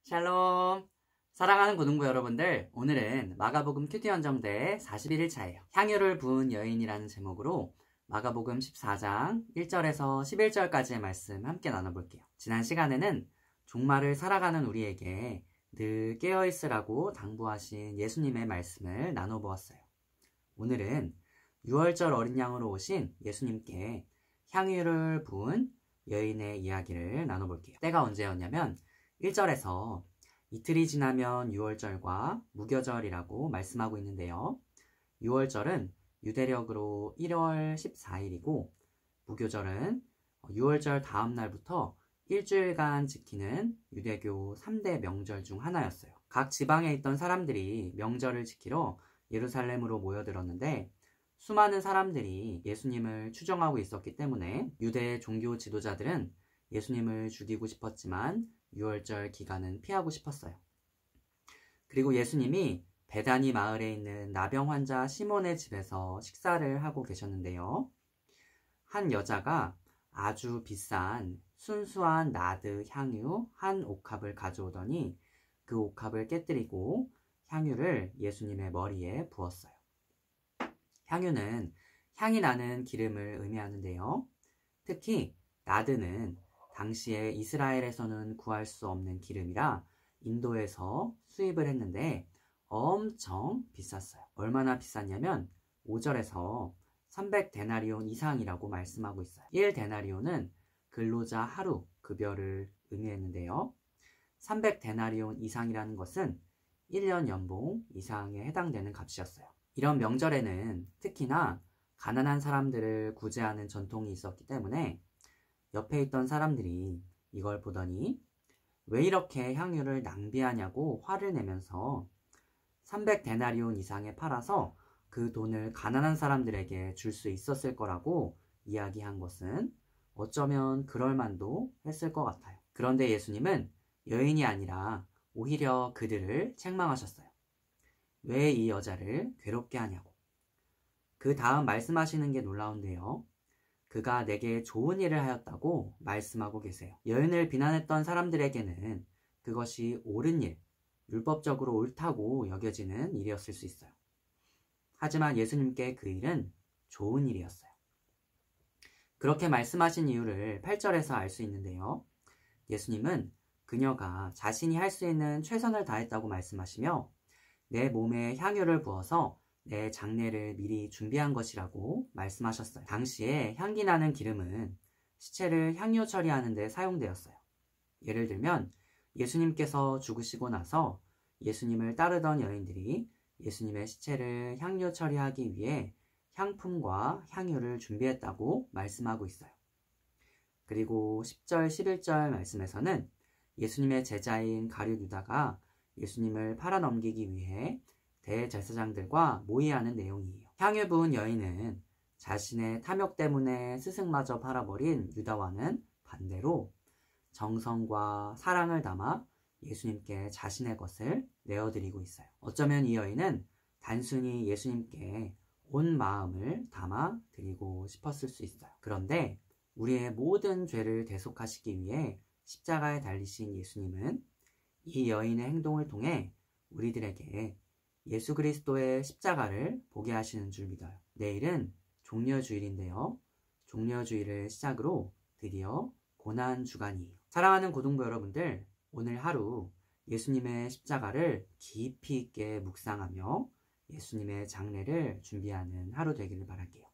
샬롬! 사랑하는 고등부 여러분들, 오늘은 마가복음 큐티 헌정대 41일차예요. 향유를 부은 여인이라는 제목으로 마가복음 14장 1절에서 11절까지의 말씀 함께 나눠볼게요. 지난 시간에는 종말을 살아가는 우리에게 늘 깨어있으라고 당부하신 예수님의 말씀을 나눠보았어요. 오늘은 6월절 어린 양으로 오신 예수님께 향유를 부은 여인의 이야기를 나눠볼게요. 때가 언제였냐면 1절에서 이틀이 지나면 6월절과 무교절이라고 말씀하고 있는데요. 6월절은 유대력으로 1월 14일이고 무교절은 6월절 다음 날부터 일주일간 지키는 유대교 3대 명절 중 하나였어요. 각 지방에 있던 사람들이 명절을 지키러 예루살렘으로 모여들었는데 수많은 사람들이 예수님을 추종하고 있었기 때문에 유대 종교 지도자들은 예수님을 죽이고 싶었지만 6월절 기간은 피하고 싶었어요. 그리고 예수님이 베다니 마을에 있는 나병 환자 시몬의 집에서 식사를 하고 계셨는데요. 한 여자가 아주 비싼 순수한 나드 향유 한 옥합을 가져오더니 그 옥합을 깨뜨리고 향유를 예수님의 머리에 부었어요. 향유는 향이 나는 기름을 의미하는데요. 특히 나드는 당시에 이스라엘에서는 구할 수 없는 기름이라 인도에서 수입을 했는데 엄청 비쌌어요. 얼마나 비쌌냐면 5절에서 300데나리온 이상이라고 말씀하고 있어요. 1데나리온은 근로자 하루 급여를 의미했는데요. 300데나리온 이상이라는 것은 1년 연봉 이상에 해당되는 값이었어요. 이런 명절에는 특히나 가난한 사람들을 구제하는 전통이 있었기 때문에 옆에 있던 사람들이 이걸 보더니 왜 이렇게 향유를 낭비하냐고 화를 내면서 300데나리온 이상에 팔아서 그 돈을 가난한 사람들에게 줄 수 있었을 거라고 이야기한 것은 어쩌면 그럴만도 했을 것 같아요. 그런데 예수님은 여인이 아니라 오히려 그들을 책망하셨어요. 왜 이 여자를 괴롭게 하냐고. 그 다음 말씀하시는 게 놀라운데요. 그가 내게 좋은 일을 하였다고 말씀하고 계세요. 여인을 비난했던 사람들에게는 그것이 옳은 일, 율법적으로 옳다고 여겨지는 일이었을 수 있어요. 하지만 예수님께 그 일은 좋은 일이었어요. 그렇게 말씀하신 이유를 8절에서 알 수 있는데요. 예수님은 그녀가 자신이 할 수 있는 최선을 다했다고 말씀하시며 내 몸에 향유를 부어서 내 장례를 미리 준비한 것이라고 말씀하셨어요. 당시에 향기 나는 기름은 시체를 향유 처리하는 데 사용되었어요. 예를 들면 예수님께서 죽으시고 나서 예수님을 따르던 여인들이 예수님의 시체를 향유 처리하기 위해 향품과 향유를 준비했다고 말씀하고 있어요. 그리고 10절, 11절 말씀에서는 예수님의 제자인 가룟 유다가 예수님을 팔아넘기기 위해 대제사장들과 모의하는 내용이에요. 향유 부은 여인은 자신의 탐욕 때문에 스승마저 팔아버린 유다와는 반대로 정성과 사랑을 담아 예수님께 자신의 것을 내어드리고 있어요. 어쩌면 이 여인은 단순히 예수님께 온 마음을 담아 드리고 싶었을 수 있어요. 그런데 우리의 모든 죄를 대속하시기 위해 십자가에 달리신 예수님은 이 여인의 행동을 통해 우리들에게 예수 그리스도의 십자가를 보게 하시는 줄 믿어요. 내일은 종려주일인데요. 종려주일을 시작으로 드디어 고난주간이에요. 사랑하는 고등부 여러분들, 오늘 하루 예수님의 십자가를 깊이 있게 묵상하며 예수님의 장례를 준비하는 하루 되기를 바랄게요.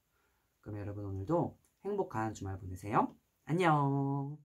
그럼 여러분 오늘도 행복한 주말 보내세요. 안녕.